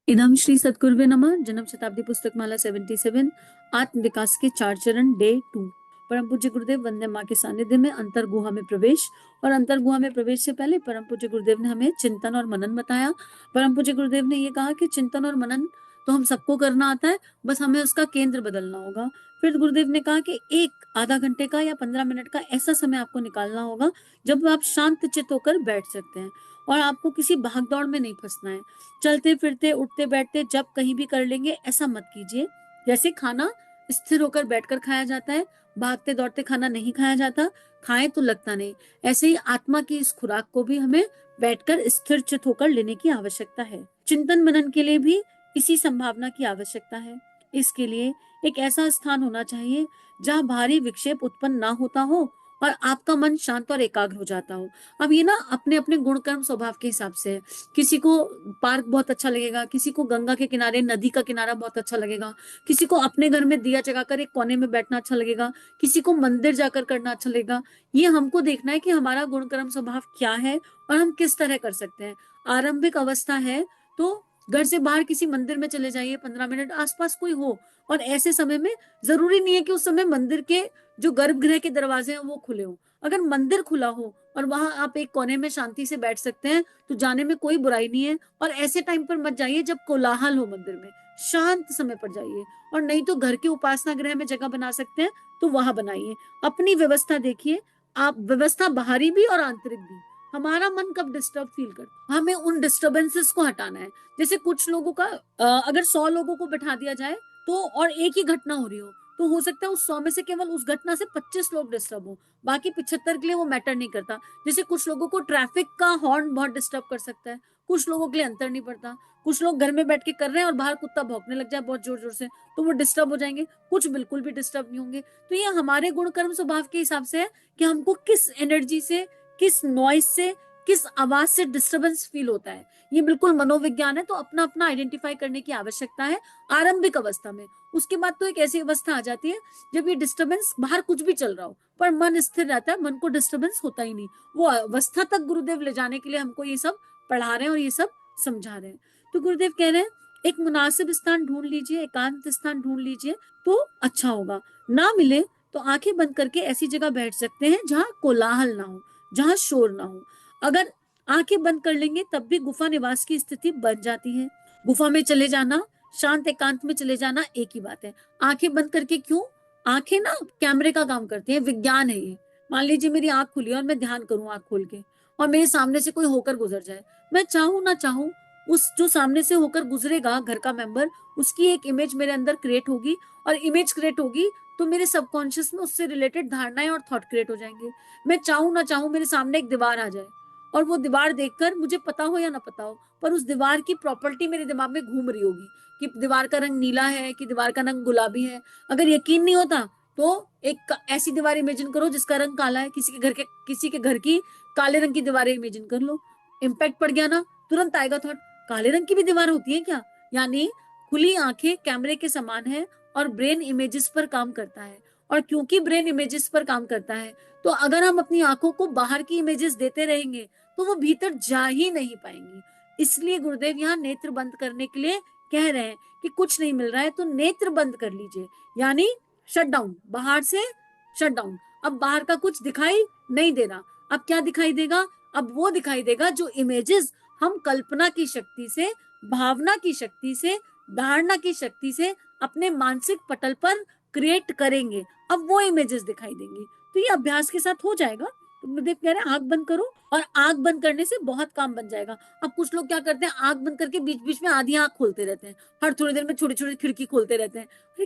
इदम श्री सद्गुरुवे नमः। जन्म शताब्दी पुस्तक माला 77 आत्म विकास के 4 चरण डे 2। परम पूज्य गुरुदेव वंदे माँ के सानिध्य में अंतर गुहा में प्रवेश। और अंतर गुहा में प्रवेश से पहले परम पूज्य गुरुदेव ने हमें चिंतन और मनन बताया। परम पूज्य गुरुदेव ने ये कहा कि चिंतन और मनन तो हम सबको करना आता है, बस हमें उसका केंद्र बदलना होगा। फिर गुरुदेव ने कहा कि एक आधा घंटे का या 15 मिनट का ऐसा समय आपको निकालना होगा जब आप शांत चित्त होकर बैठ सकते हैं और आपको किसी भागदौड़ में नहीं फंसना है। चलते फिरते उठते बैठते जब कहीं भी कर लेंगे ऐसा मत कीजिए। जैसे खाना स्थिर होकर बैठकर खाया जाता है, भागते दौड़ते खाना नहीं खाया जाता, खाएं तो लगता नहीं। ऐसे ही आत्मा की इस खुराक को भी हमें बैठकर स्थिर चित होकर लेने की आवश्यकता है। चिंतन मनन के लिए भी इसी संभावना की आवश्यकता है। इसके लिए एक ऐसा स्थान होना चाहिए जहाँ भारी विक्षेप उत्पन्न ना होता हो और आपका मन शांत और एकाग्र हो जाता हो। अब ये ना अपने अपने गुण कर्म स्वभाव के हिसाब से है। किसी को पार्क बहुत अच्छा लगेगा, किसी को गंगा के किनारे नदी का किनारा बहुत अच्छा लगेगा, किसी को अपने घर में दिया जगाकर एक कोने में बैठना अच्छा लगेगा, किसी को मंदिर जाकर करना अच्छा लगेगा। ये हमको देखना है कि हमारा गुण कर्म स्वभाव क्या है और हम किस तरह कर सकते हैं। आरंभिक अवस्था है तो घर से बाहर किसी मंदिर में चले जाइए, 15 मिनट आसपास कोई हो। और ऐसे समय में जरूरी नहीं है कि उस समय मंदिर के जो गर्भगृह के दरवाजे हैं वो खुले हो। अगर मंदिर खुला हो और वहां आप एक कोने में शांति से बैठ सकते हैं तो जाने में कोई बुराई नहीं है। और ऐसे टाइम पर मत जाइए जब कोलाहल हो मंदिर में, शांत समय पर जाइए। और नहीं तो घर के उपासना गृह में जगह बना सकते हैं तो वहां बनाइए। अपनी व्यवस्था देखिए, आप व्यवस्था बाहरी भी और आंतरिक भी। हमारा मन कब डिस्टर्ब फील करता है, हमें उन डिस्टर्बेंसेस को हटाना है। जैसे कुछ लोगों का अगर 100 लोगों को बैठा दिया जाए तो और एक ही घटना हो रही हो हो सकता है उस 100 में से केवल उस घटना से 25 लोग डिस्टर्ब हो, बाकी 75 के लिए वो मैटर नहीं करता। जैसे कुछ लोगों को ट्रैफिक का हॉर्न बहुत डिस्टर्ब कर सकता है, कुछ लोगों के लिए अंतर नहीं पड़ता। कुछ लोग घर में बैठ के कर रहे हैं और बाहर कुत्ता भौंकने लग जाए बहुत जोर जोर से तो वो डिस्टर्ब हो जाएंगे, कुछ बिल्कुल भी डिस्टर्ब नहीं होंगे। तो ये हमारे गुण कर्म स्वभाव के हिसाब से है कि हमको किस एनर्जी से, किस नॉइज से, किस आवाज से डिस्टर्बेंस फील होता है। ये बिल्कुल मनोविज्ञान है, तो अपना अपना आइडेंटिफाई करने की आवश्यकता है आरंभिक अवस्था में। उसके बाद तो एक ऐसी अवस्था आ जाती है जब ये डिस्टर्बेंस, बाहर कुछ भी चल रहा हो पर मन स्थिर रहता है, मन को डिस्टर्बेंस होता ही नहीं। वो अवस्था तक गुरुदेव ले जाने के लिए हमको ये सब पढ़ा रहे हैं और ये सब समझा रहे हैं। तो गुरुदेव कह रहे हैं एक मुनासिब स्थान ढूंढ लीजिए, एकांत स्थान ढूंढ लीजिए तो अच्छा होगा। ना मिले तो आंखें बंद करके ऐसी जगह बैठ सकते हैं जहां कोलाहल ना हो, जहां शोर ना हो। अगर आंखें बंद कर लेंगे तब भी गुफा निवास की स्थिति बन जाती है। गुफा में चले जाना, शांत एकांत में चले जाना एक ही बात है। आंखें बंद करके क्यों? आंखें ना कैमरे का काम करती है, विज्ञान है ये। मान लीजिए मेरी आंख खुली और मैं ध्यान करूं आंख खोल के और मेरे सामने से कोई होकर गुजर जाए, मैं चाहूं ना चाहूं उस जो सामने से होकर गुजरेगा घर का मेंबर, उसकी एक इमेज मेरे अंदर क्रिएट होगी। और इमेज क्रिएट होगी तो मेरे सबकॉन्शियस में उससे रिलेटेड धारणाएं और थॉट क्रिएट हो जाएंगे। मैं चाहूं ना चाहूं मेरे सामने एक दीवार आ जाए और वो दीवार देखकर मुझे पता हो या ना पता हो पर उस दीवार की प्रॉपर्टी मेरे दिमाग में घूम रही होगी कि दीवार का रंग नीला है कि दीवार का रंग गुलाबी है। अगर यकीन नहीं होता तो एक ऐसी दीवार इमेजिन करो जिसका रंग काला है, किसी के घर की काले रंग की दीवारें इमेजिन कर लो। इम्पैक्ट पड़ गया ना, तुरंत आएगा थॉट काले रंग की भी दीवार होती है क्या। यानी खुली आंखें कैमरे के समान है और ब्रेन इमेजेस पर काम करता है। और क्योंकि ब्रेन इमेजेस पर काम करता है तो अगर हम अपनी आंखों को बाहर की इमेजेस देते रहेंगे तो वो भीतर जा ही नहीं पाएंगी। इसलिए गुरुदेव यहाँ नेत्र बंद करने के लिए कह रहे हैं कि कुछ नहीं मिल रहा है तो नेत्र बंद कर लीजिए, यानी शट डाउन, बाहर से शट डाउन। अब बाहर का कुछ दिखाई नहीं दे रहा, अब क्या दिखाई देगा? अब वो दिखाई देगा जो इमेजेस हम कल्पना की शक्ति से, भावना की शक्ति से, धारणा की शक्ति से अपने मानसिक पटल पर क्रिएट करेंगे। अब वो इमेजेस दिखाई देंगी। तो ये अभ्यास के साथ हो जाएगा। तो गुरुदेव कह रहे हैं आंख बंद करो और आंख बंद करने से बहुत काम बन जाएगा। अब कुछ लोग क्या करते हैं, आंख बंद करके बीच बीच में आधी आंख खोलते रहते हैं, हर थोड़ी देर में छोटी छोटी खिड़की खोलते रहते हैं। अरे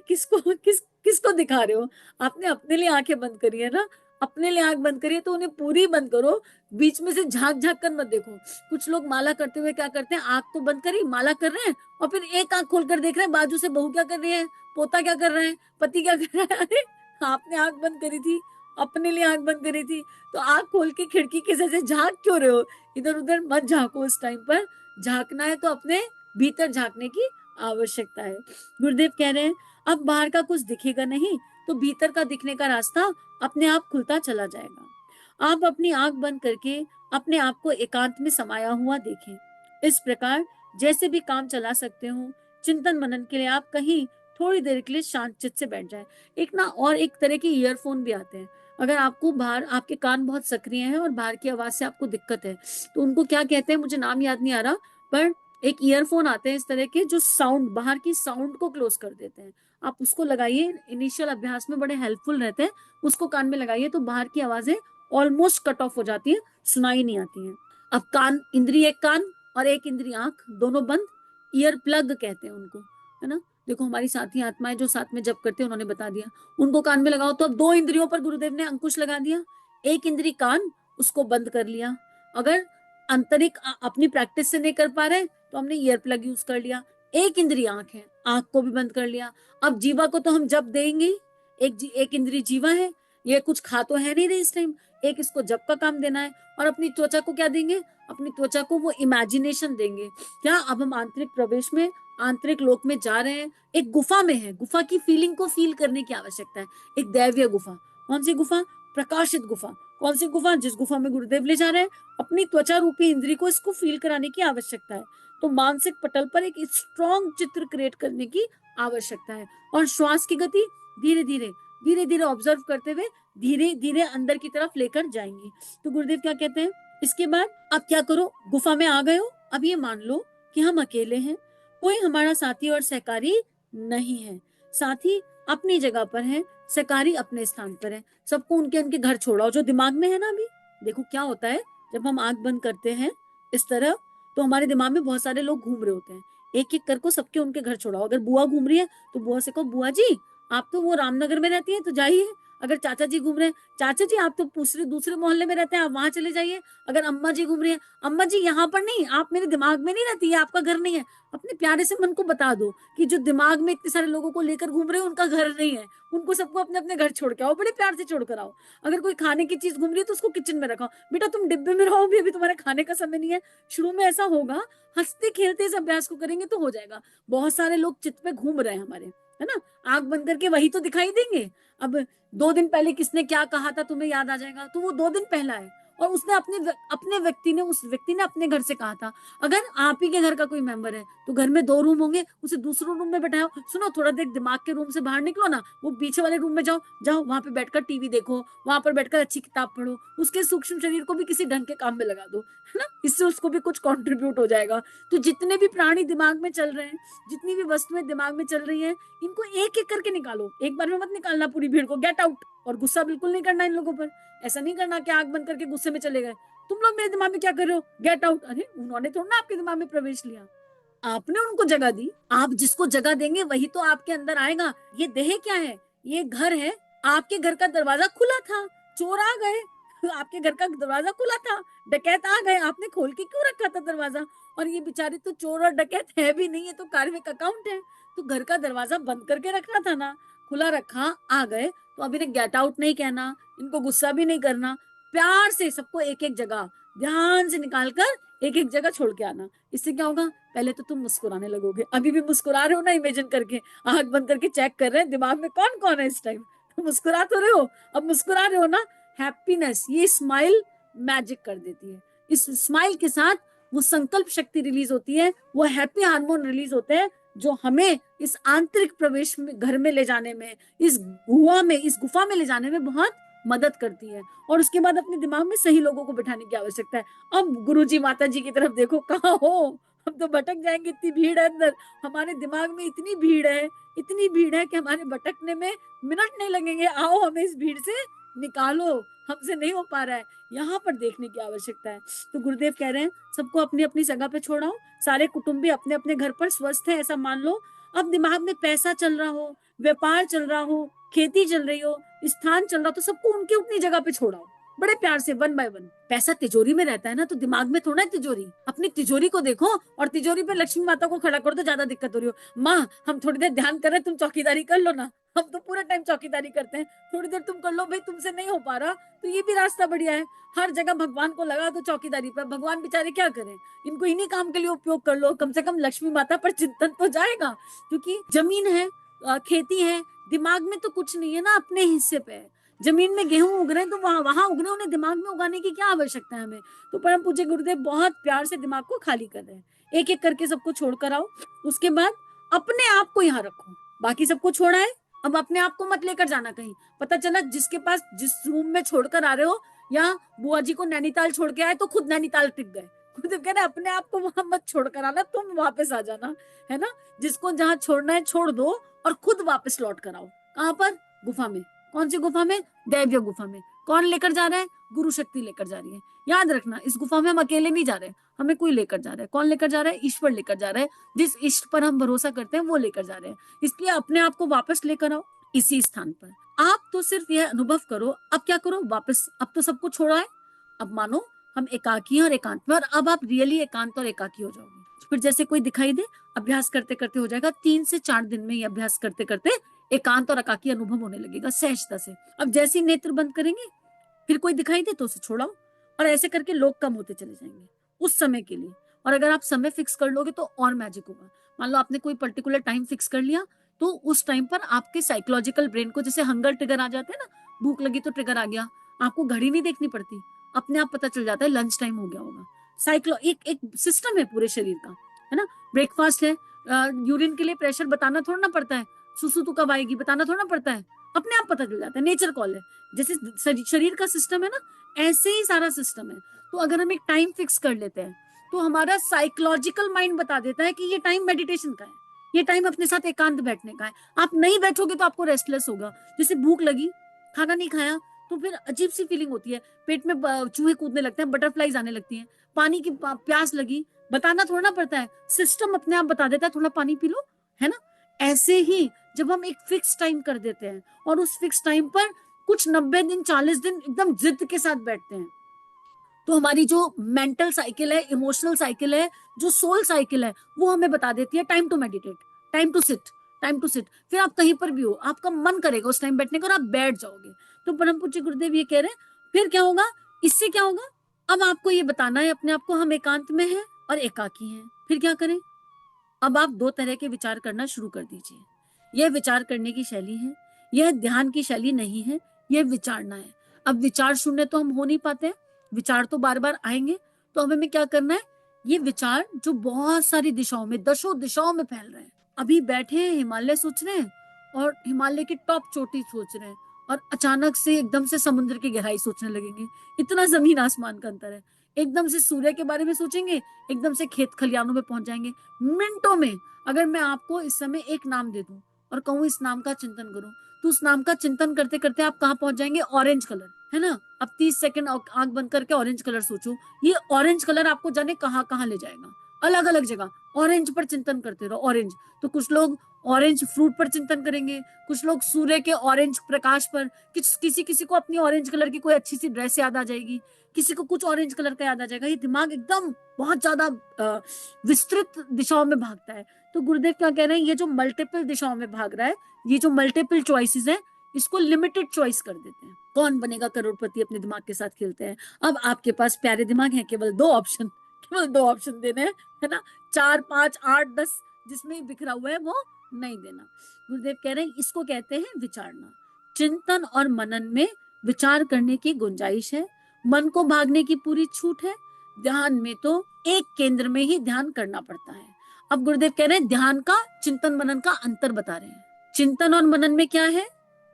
किसको दिखा रहे हो? आपने अपने लिए आंखें बंद करी है ना, अपने लिए आंख बंद करिए तो उन्हें पूरी बंद करो, बीच में से झांक झांक कर मत देखो। कुछ लोग माला करते हुए क्या करते हैं, आंख तो बंद करी, माला कर रहे हैं और फिर एक आंख खोलकर देख रहे हैं बाजू से बहू क्या कर रही है, पोता क्या कर रहा है, पति क्या कर रहा है। अरे आपने आंख बंद करी थी, अपने लिए आंख बंद करी थी, तो आंख खोल के खिड़की के जैसे झांक क्यों रहे हो? इधर उधर मत झांको। उस टाइम पर झांकना है तो अपने भीतर झांकने की आवश्यकता है। गुरुदेव कह रहे हैं अब बाहर का कुछ दिखेगा नहीं तो भीतर का दिखने का रास्ता अपने आप खुलता चला जाएगा। आप अपनी आंख बंद करके अपने आप को एकांत में समाया हुआ देखें। इस प्रकार जैसे भी काम चला सकते हो। चिंतन मनन के लिए आप कहीं थोड़ी देर के लिए शांत चित्त से बैठ जाए। एक ना और एक तरह के ईयरफोन भी आते हैं, अगर आपको बाहर आपके कान बहुत सक्रिय हैं और बाहर की आवाज से आपको दिक्कत है तो उनको क्या कहते हैं, मुझे नाम याद नहीं आ रहा, पर एक ईयरफोन आते हैं इस तरह के जो साउंड, बाहर की साउंड को क्लोज कर देते हैं। आप उसको लगाइए, इनिशियल अभ्यास में बड़े हेल्पफुल रहते हैं। उसको कान में लगाइए तो बाहर की आवाजें ऑलमोस्ट कट ऑफ हो जाती है, सुनाई नहीं आती है। अब कान इंद्री, एक कान और एक इंद्री आंख, दोनों बंद, ईयर प्लग कहते हैं उनको, है ना। देखो हमारी साथी आत्माएं जो साथ में जप करते हैं उन्होंने बता दिया, उनको कान में लगाओ। तो अब दो इंद्रियों पर गुरुदेव ने अंकुश लगा दिया, एक इंद्री कान, उसको बंद कर लिया। अगर आंतरिक अपनी प्रैक्टिस से नहीं कर पा रहे तो हमने ईयर प्लग यूज कर लिया। एक इंद्री आंख है, आंख को भी बंद कर लिया। अब जीवा को तो हम जप देंगे, एक इंद्री जीवा है, ये कुछ खा तो है नहीं रही इस टाइम, एक इसको जप का काम देना है। और अपनी त्वचा को क्या देंगे, अपनी त्वचा को वो इमेजिनेशन देंगे। क्या अब हम आंतरिक प्रवेश में, आंतरिक लोक में जा रहे हैं, एक गुफा में है, गुफा की फीलिंग को फील करने की आवश्यकता है। एक दैवीय गुफा, कौन सी गुफा, प्रकाशित गुफा। कौन सी गुफा, जिस गुफा में गुरुदेव ले जा रहे हैं, अपनी त्वचा रूपी इंद्री को इसको फील कराने की आवश्यकता है। तो मानसिक पटल पर एक स्ट्रॉन्ग चित्र क्रिएट करने की आवश्यकता है। और श्वास की गति धीरे धीरे धीरे धीरे ऑब्जर्व करते हुए धीरे धीरे अंदर की तरफ लेकर जाएंगे। तो गुरुदेव क्या कहते हैं, इसके बाद आप क्या करो, गुफा में आ गए हो, अब ये मान लो कि हम अकेले हैं, कोई हमारा साथी और सहकारी नहीं है। साथी अपनी जगह पर है, सहकारी अपने स्थान पर है। सबको उनके उनके घर छोड़ाओ जो दिमाग में है ना। अभी देखो क्या होता है, जब हम आंख बंद करते हैं इस तरह, तो हमारे दिमाग में बहुत सारे लोग घूम रहे होते हैं। एक एक करके सबके उनके घर छोड़ाओ। अगर बुआ घूम रही है तो बुआ से कहो, बुआ जी आप तो वो रामनगर में रहती है तो जाइए। अगर चाचा जी घूम रहे हैं, चाचा जी आप तो दूसरे दूसरे मोहल्ले में रहते हैं, आप वहां चले जाइए। अगर अम्मा जी घूम रही है, अम्मा जी यहाँ पर नहीं, आप मेरे दिमाग में नहीं रहती है, आपका घर नहीं है। अपने प्यारे से मन को बता दो कि जो दिमाग में इतने सारे लोगों को लेकर घूम रहे हैं उनका घर नहीं है, उनको सबको अपने अपने घर छोड़ के आओ, बड़े प्यार से छोड़ कर आओ। अगर कोई खाने की चीज घूम रही है तो उसको किचन में रखाओ, बेटा तुम डिब्बे में रहो, अभी तुम्हारे खाने का समय नहीं है। शुरू में ऐसा होगा, हंसते खेलते इस अभ्यास को करेंगे तो हो जाएगा। बहुत सारे लोग चित्त पे घूम रहे हैं हमारे, है ना, आंख बंद करके वही तो दिखाई देंगे। अब 2 दिन पहले किसने क्या कहा था तुम्हें याद आ जाएगा, तो वो 2 दिन पहला है। और उसने अपने व्यक्ति ने, उस व्यक्ति ने अपने घर से कहा था। अगर आप ही के घर का कोई मेंबर है तो घर में 2 रूम होंगे, उसे दूसरे रूम में बैठाओ, सुनो थोड़ा देर दिमाग के रूम से बाहर निकलो ना, वो पीछे वाले रूम में जाओ, जाओ वहां पे बैठकर टीवी देखो, वहां पर बैठकर अच्छी किताब पढ़ो, उसके सूक्ष्म शरीर को भी किसी ढंग के काम में लगा दो, है ना, इससे उसको भी कुछ कंट्रीब्यूट हो जाएगा। तो जितने भी प्राणी दिमाग में चल रहे हैं, जितनी भी वस्तुएं दिमाग में चल रही है, इनको एक एक करके निकालो, एक बार में मत निकालना पूरी भीड़ को, गेट आउट। और गुस्सा बिल्कुल नहीं करना इन लोगों पर, ऐसा नहीं करना कि आंख बंद करके गुस्से में चले गए, तुम लोग मेरे दिमाग में क्या कर रहे हो, गेट आउट। अरे उन्होंने थोड़ा ना आपके दिमाग में प्रवेश लिया, आपने उनको जगह दी। आप जिसको जगह देंगे वही तो आपके अंदर आएगा। ये देह क्या है, ये घर है। आपके घर का दरवाजा खुला था, चोर आ गए, आपके घर का दरवाजा खुला था, डकैत आ गए, आपने खोल के क्यों रखा था दरवाजा। और ये बेचारे तो चोर और डकैत है भी नहीं, है तो कार्मिक अकाउंट है, तो घर का दरवाजा बंद करके रखना था ना, खुला रखा, आ गए। तो अब इन्हें गेट आउट नहीं कहना, इनको गुस्सा भी नहीं करना, प्यार से सबको एक एक जगह ध्यान से निकालकर एक एक जगह छोड़ के आना। इससे क्या होगा, पहले तो तुम मुस्कुराने लगोगे, अभी भी मुस्कुरा रहे हो ना, इमेजिन करके आंख बंद करके चेक कर रहे हैं दिमाग में कौन कौन है इस टाइम, तो मुस्कुरा तो रहे हो, अब मुस्कुरा रहे हो ना। हैप्पीनेस, ये स्माइल मैजिक कर देती है। इस स्माइल के साथ वो संकल्प शक्ति रिलीज होती है, वो हैप्पी हार्मोन रिलीज होते हैं, जो हमें इस आंतरिक प्रवेश में, घर में ले जाने में, इस गुफा में ले जाने में बहुत मदद करती है। और उसके बाद अपने दिमाग में सही लोगों को बिठाने की आवश्यकता है। अब गुरुजी माता जी की तरफ देखो, कहाँ हो, हम तो भटक जाएंगे, इतनी भीड़ है अंदर, हमारे दिमाग में इतनी भीड़ है, इतनी भीड़ है कि हमारे भटकने में मिनट नहीं लगेंगे। आओ हमें इस भीड़ से निकालो, हमसे नहीं हो पा रहा है, यहाँ पर देखने की आवश्यकता है। तो गुरुदेव कह रहे हैं सबको अपनी अपनी जगह पे छोड़ाओ, सारे कुटुंबी अपने अपने घर पर स्वस्थ है ऐसा मान लो। अब दिमाग में पैसा चल रहा हो, व्यापार चल रहा हो, खेती चल रही हो, स्थान चल रहा, तो सबको उनकी अपनी जगह पे छोड़ाओ, बड़े प्यार से, 1 बाय 1। पैसा तिजोरी में रहता है ना, तो दिमाग में थोड़ा है तिजोरी, अपनी तिजोरी को देखो और तिजोरी पे लक्ष्मी माता को खड़ा कर दो, ज्यादा दिक्कत हो रही हो, माँ हम थोड़ी देर ध्यान कर रहे हैं, तुम चौकीदारी कर लो ना, हम तो पूरा टाइम चौकीदारी करते हैं, थोड़ी देर तुम कर लो भाई, तुमसे नहीं हो पा रहा तो ये भी रास्ता बढ़िया है। हर जगह भगवान को लगा दो चौकीदारी पर, भगवान बेचारे क्या करें, इनको इन्हीं काम के लिए उपयोग कर लो, कम से कम लक्ष्मी माता पर चिंतन तो जाएगा। क्योंकि जमीन है, खेती है, दिमाग में तो कुछ नहीं है ना, अपने हिस्से पे है। जमीन में गेहूं उग रहे हैं तो वहां वहां उग रहे हैं, उन्हें दिमाग में उगाने की क्या आवश्यकता है हमें। तो परम पूज्य गुरुदेव बहुत प्यार से दिमाग को खाली कर रहे हैं। एक एक करके सबको छोड़कर आओ। उसके बाद अपने आप को यहाँ रखो, बाकी सबको छोड़ा है, अब अपने आप को मत लेकर जाना कहीं। पता चला जिसके पास जिस रूम में छोड़कर आ रहे हो, या बुआ जी को नैनीताल छोड़ के आए तो खुद नैनीताल टिक गए। तो कह रहे अपने आप को वहां मत छोड़कर आना, तुम वापस आ जाना, है ना। जिसको जहां छोड़ना है छोड़ दो और खुद वापस लौट कर आओ। कहां पर? गुफा में। कौन सी गुफा में? दैव्य गुफा में। कौन लेकर जा रहा है? गुरु शक्ति लेकर जा रही है। याद रखना, इस गुफा में हम अकेले नहीं जा रहे, हमें कोई लेकर जा रहा है। कौन लेकर जा रहा है? ईश्वर लेकर जा रहा है। जिस इष्ट पर हम भरोसा करते हैं वो लेकर जा रहे हैं। इसलिए अपने आप को वापस लेकर आओ इसी स्थान पर। आप तो सिर्फ यह अनुभव करो। अब क्या करो? वापस, अब तो सबको छोड़ा है, अब मानो हम एकाकी हैं और एकांत में, और अब आप रियली एकांत और एकाकी हो जाओगे। फिर जैसे कोई दिखाई दे, अभ्यास करते करते हो जाएगा। 3 से 4 दिन में ये अभ्यास करते करते एकांत और एकाकी अनुभव होने लगेगा सहजता से। अब जैसे ही नेत्र बंद करेंगे, फिर कोई दिखाई दे तो उसे छोड़ाओ, और ऐसे करके लोग कम होते चले जाएंगे उस समय के लिए। और अगर आप समय फिक्स कर लोगे तो और मैजिक होगा। मान लो आपने कोई पर्टिकुलर टाइम फिक्स कर लिया, तो उस टाइम पर आपके साइकोलॉजिकल ब्रेन को, जैसे हंगर ट्रिगर आ जाते हैं ना, भूख लगी तो ट्रिगर आ गया, आपको घड़ी नहीं देखनी पड़ती, अपने आप पता चल जाता है लंच टाइम हो गया होगा। एक सिस्टम है पूरे शरीर का, है ना। ब्रेकफास्ट है, यूरिन के लिए प्रेशर बताना थोड़ा ना पड़ता है, सुसु तो कब आएगी बताना थोड़ा ना पड़ता है, अपने आप पता चल जाता है, नेचर कॉल है। जैसे शरीर का सिस्टम है ना, ऐसे ही सारा सिस्टम है। तो अगर हम एक टाइम फिक्स कर लेते हैं तो हमारा साइकोलॉजिकल माइंड बता देता है कि ये टाइम मेडिटेशन का है, ये टाइम अपने साथ एकांत बैठने का है। आप नहीं बैठोगे तो आपको रेस्टलेस होगा। जैसे भूख लगी, खाना नहीं खाया, तो फिर अजीब सी फीलिंग होती है, पेट में चूहे कूदने लगते हैं, बटरफ्लाईज आने लगती हैं। पानी की प्यास लगी, बताना थोड़ा ना पड़ता है, सिस्टम अपने आप बता देता है थोड़ा पानी पी लो, है ना। ऐसे ही जब हम एक फिक्स टाइम कर देते हैं और उस फिक्स टाइम पर कुछ 90 दिन 40 दिन एकदम जिद के साथ बैठते हैं, तो हमारी जो मेंटल साइकिल है, इमोशनल साइकिल है, जो सोल साइकिल है, वो हमें बता देती है time to meditate, time to sit, time to sit. फिर आप कहीं पर भी हो, आपका मन करेगा उस टाइम बैठने का और आप बैठ जाओगे। तो परम पूज्य गुरुदेव ये कह रहे हैं, फिर क्या होगा? इससे क्या होगा? अब आपको ये बताना है अपने आप को, हम एकांत में हैं और एकाकी हैं। फिर क्या करें? अब आप 2 तरह के विचार करना शुरू कर दीजिए। यह विचार करने की शैली है, यह ध्यान की शैली नहीं है, यह विचारना है। अब विचार शून्य तो हम हो नहीं पाते, विचार तो बार बार आएंगे। तो हमें क्या करना है? ये विचार जो बहुत सारी दिशाओं में, दशों दिशाओं में फैल रहे हैं, अभी बैठे हैं हिमालय सोच रहे हैं और हिमालय की टॉप चोटी सोच रहे हैं, और अचानक से एकदम से समुद्र की गहराई सोचने लगेंगे। इतना जमीन आसमान का अंतर है। एकदम से सूर्य के बारे में सोचेंगे, एकदम से खेत खलियानों में पहुंच जाएंगे मिनटों में। अगर मैं आपको इस समय एक नाम दे दूं और कहूं इस नाम का चिंतन करो, तो उस नाम का चिंतन करते करते आप कहाँ पहुंच जाएंगे? ऑरेंज कलर, है ना। अब 30 सेकंड आंख बंद करके ऑरेंज कलर सोचो। ये ऑरेंज कलर आपको जाने कहाँ कहाँ ले जाएगा, अलग अलग जगह। ऑरेंज पर चिंतन करते रहो, ऑरेंज। तो कुछ लोग ऑरेंज फ्रूट पर चिंतन करेंगे, कुछ लोग सूर्य के ऑरेंज प्रकाश पर, किसी किसी को अपनी ऑरेंज कलर की कोई अच्छी सी ड्रेस याद आ जाएगी, किसी को कुछ ऑरेंज कलर का याद आ जाएगा। ये दिमाग एकदम बहुत ज्यादा विस्तृत दिशाओं में भागता है। तो गुरुदेव क्या कह रहे हैं? ये जो मल्टीपल दिशाओं में भाग रहा है, ये जो मल्टीपल चॉइसेस है, इसको लिमिटेड चॉइस कर देते हैं। कौन बनेगा करोड़पति अपने दिमाग के साथ खेलते हैं। अब आपके पास प्यारे दिमाग है, केवल 2 ऑप्शन, केवल 2 ऑप्शन देने हैं, है ना। 4 5 8 10 जिसमें बिखरा हुआ है वो नहीं देना। गुरुदेव कह रहे हैं इसको कहते हैं विचारना। चिंतन और मनन में विचार करने की गुंजाइश है, मन को भागने की पूरी छूट है। ध्यान में तो एक केंद्र में ही ध्यान करना पड़ता है। अब गुरुदेव कह रहे हैं ध्यान का चिंतन मनन का अंतर बता रहे हैं। चिंतन और मनन में क्या है?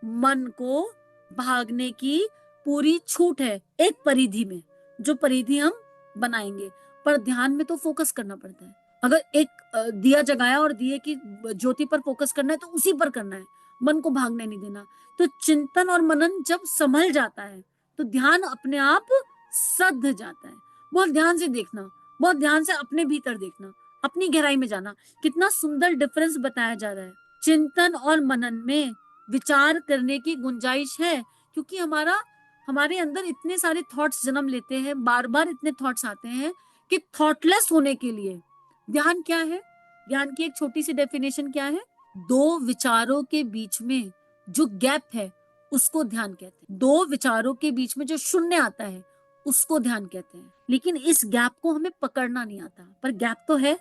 मन को भागने की पूरी छूट है एक परिधि में, जो परिधि हम बनाएंगे। पर ध्यान में तो फोकस करना पड़ता है। अगर एक दिया जगाया और दिए की ज्योति पर फोकस करना है तो उसी पर करना है, मन को भागने नहीं देना। तो चिंतन और मनन जब संभल जाता है तो ध्यान अपने आप सध जाता है। बहुत ध्यान से देखना, बहुत ध्यान से अपने भीतर देखना, अपनी गहराई में जाना। कितना सुंदर डिफरेंस बताया जा रहा है। चिंतन और मनन में विचार करने की गुंजाइश है, क्योंकि हमारे अंदर इतने सारे थॉट्स जन्म लेते हैं, बार बार इतने थॉट्स आते हैं कि थॉटलेस होने के लिए ध्यान क्या है? ध्यान की एक छोटी सी डेफिनेशन क्या है? 2 विचारों के बीच में जो गैप है उसको ध्यान कहते हैं। 2 विचारों के बीच में जो शून्य आता है उसको ध्यान कहते हैं। लेकिन इस गैप को हमें पकड़ना नहीं आता, पर गैप तो है।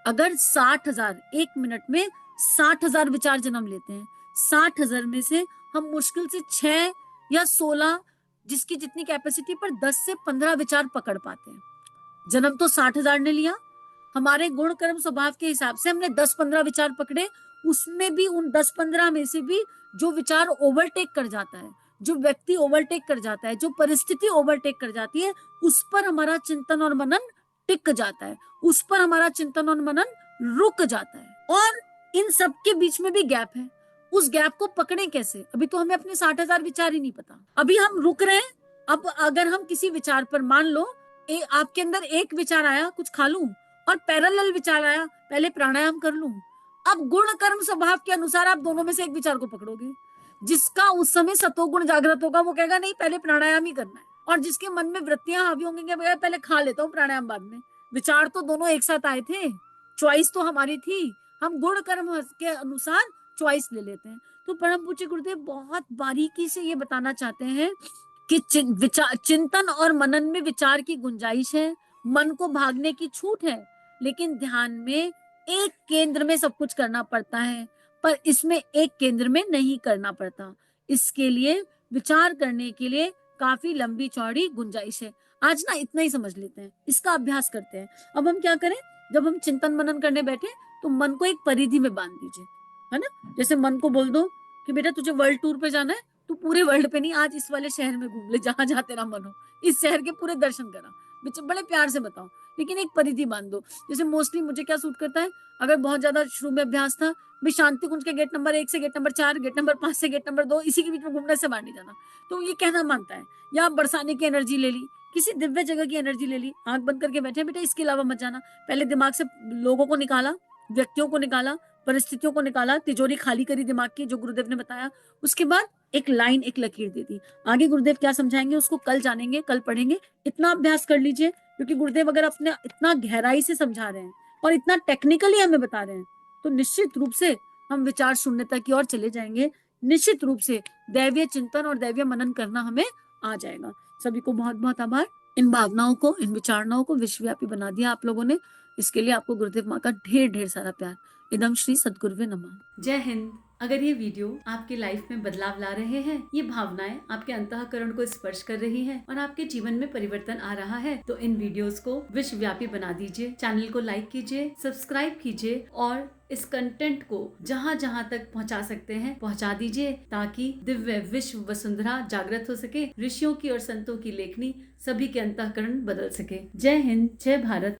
अगर 60,000 एक मिनट में 60,000 विचार जन्म लेते हैं, 60,000 में से हम मुश्किल से 6 या 16, जिसकी जितनी कैपेसिटी, पर 10 से 15 विचार पकड़ पाते हैं। जन्म तो 60,000 ने लिया, हमारे गुण कर्म स्वभाव के हिसाब से हमने 10-15 विचार पकड़े, उसमें भी उन 10-15 में से भी जो विचार ओवरटेक कर जाता है, जो व्यक्ति ओवरटेक कर जाता है, जो परिस्थिति ओवरटेक कर जाती है, उस पर हमारा चिंतन और मनन टिक जाता है, उस पर हमारा चिंतन और मनन रुक जाता है। और इन सब के बीच में भी गैप है, उस गैप को पकड़े कैसे? अभी तो हमें अपने 60,000 विचार ही नहीं पता, अभी हम रुक रहे हैं। अब अगर हम किसी विचार पर, मान लो आपके अंदर एक विचार आया कुछ खा लूं, और पैरेलल विचार आया पहले प्राणायाम कर लूं, अब गुण कर्म स्वभाव के अनुसार आप दोनों में से एक विचार को पकड़ोगे। जिसका उस समय सतोगुण जागृत होगा वो कहेगा नहीं पहले प्राणायाम ही करना है, और जिसके मन में वृत्तियां हावी होंगी पहले खा लेता हूँ प्राणायाम बाद में। विचार तो दोनों एक साथ आए थे, चॉइस तो हमारी थी, हम गुण कर्म के अनुसार चॉइस ले लेते हैं। तो परम पूज्य गुरुदेव बहुत बारीकी से ये बताना चाहते हैं कि चिंतन और मनन में विचार की गुंजाइश है, मन को भागने की छूट है, लेकिन ध्यान में एक केंद्र में सब कुछ करना पड़ता है, पर इसमें एक केंद्र में नहीं करना पड़ता। इसके लिए विचार करने के लिए काफी लंबी चौड़ी गुंजाइश है। आज ना इतना ही समझ लेते हैं, इसका अभ्यास करते हैं। अब हम क्या करें, जब हम चिंतन मनन करने बैठे तो मन को एक परिधि में बांध दीजिए, है ना। जैसे मन को बोल दो कि बेटा तुझे वर्ल्ड टूर पे जाना है, तू पूरे वर्ल्ड पे नहीं, आज इस वाले शहर में घूम ले, जहां जहां तेरा मन हो, इस शहर के पूरे दर्शन करा। बड़े प्यार से बताओ, लेकिन एक परिधि बांध दो। जैसे मोस्टली मुझे क्या सूट करता है, अगर बहुत ज्यादा शुरू में अभ्यास था, भी शांति कुंज के गेट नंबर 1 से गेट नंबर 4, गेट नंबर 5 से गेट नंबर 2, इसी के बीच में घूमने से बाहर नहीं जाना, तो ये कहना मानता है। या बरसाने की एनर्जी ले ली, किसी दिव्य जगह की एनर्जी ले ली, आंख बंद करके बैठे बेटा, इसके अलावा मत जाना। पहले दिमाग से लोगों को निकाला, व्यक्तियों को निकाला, परिस्थितियों को निकाला, तिजोरी खाली करी दिमाग की, जो गुरुदेव ने बताया। उसके बाद एक लाइन, एक लकीर दे दी। आगे गुरुदेव क्या समझाएंगे उसको कल जानेंगे, कल पढ़ेंगे। इतना अभ्यास कर लीजिए, क्योंकि गुरुदेव अगर अपने इतना गहराई से समझा रहे हैं और इतना टेक्निकली हमें बता रहे हैं, तो निश्चित रूप से हम विचार शून्यता की ओर चले जाएंगे। निश्चित रूप से दैवीय चिंतन और दैवीय मनन करना हमें आ जाएगा। सभी को बहुत बहुत आभार। इन भावनाओं को, इन विचारणाओं को विश्वव्यापी बना दिया आप लोगों ने। इसके लिए आपको गुरुदेव माँ का ढेर ढेर सारा प्यार। इदम श्री सद्गुरुवे नमः। जय हिंद। अगर ये वीडियो आपकी लाइफ में बदलाव ला रहे हैं, ये भावनाएं आपके अंतःकरण को स्पर्श कर रही हैं और आपके जीवन में परिवर्तन आ रहा है, तो इन वीडियोस को विश्वव्यापी बना दीजिए। चैनल को लाइक कीजिए, सब्सक्राइब कीजिए और इस कंटेंट को जहाँ जहाँ तक पहुँचा सकते हैं पहुँचा दीजिए, ताकि दिव्य विश्व वसुंधरा जागृत हो सके, ऋषियों की और संतों की लेखनी सभी के अंतःकरण बदल सके। जय हिंद, जय भारत।